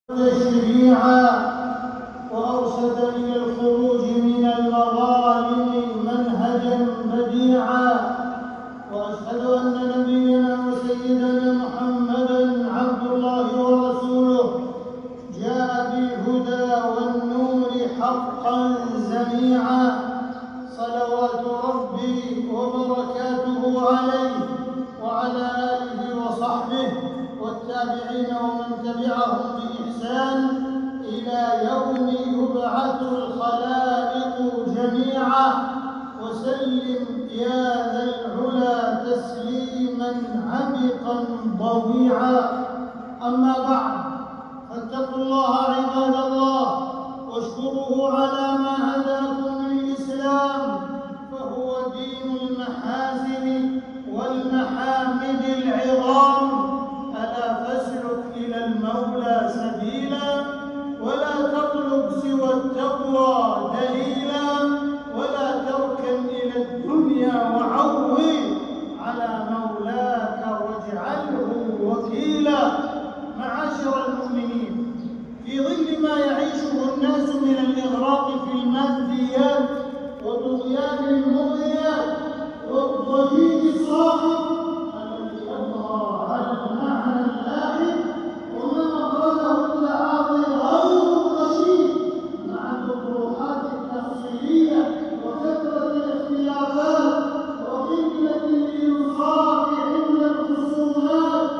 تشريعا وأرشد إلى الخروج من المظالم منهجا بديعا، وأشهد أن نبينا وسيدنا محمدا عبد الله ورسوله جاء بالهدى والنور حقا جميعا، صلوات ربي وبركاته عليه وعلى آله وصحبه والتابعين ومن تبعهم بإحسان إلى يوم يبعث الخلائق جميعا، وسلم يا ذا العلا تسليما عمقا ضويعا. أما بعد، فاتقوا الله عباد الله واشكروه على ما هداكم للإسلام، فهو دين المحاسن والمحامد العظام. ألا فاسلك إلى المولى سبيلا، ولا تطلب سوى التقوى دليلا، ولا تركن إلى الدنيا وعول على مولاك واجعله وكيلا. معاشر المؤمنين، في ظل ما يعيشه الناس من الإغراق في الماديات وطغيان المغريات والضجيج الصاخب الذي يطغى على المعنى الآخر، وما قاله التعاطي غير الرشيد مع الأطروحات التفصيلية وكثرة الاختلافات وقلة الإنصاف عند الخصومات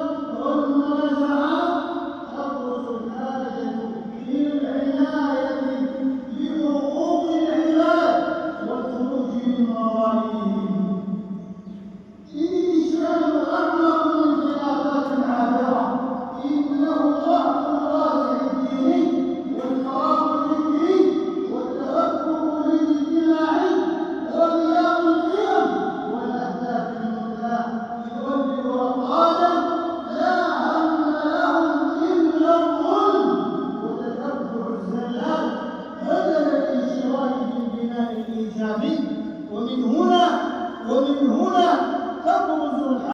والمنازعات، تبرز الحاجة للعناية بحقوق العباد والخروج من مواليهم. إن الإسلام أعمق من خلافات عابرة، إنه ضعف الوازع الديني والفراغ الفكري والتفكك الاجتماعي وغياب القيم والأهداف المثلى، يولد أفرادا لا هم لهم إلا الظلم وتتبع الزلات بدل الانشراح بالبناء الإيجابي. ومن هنا تبرز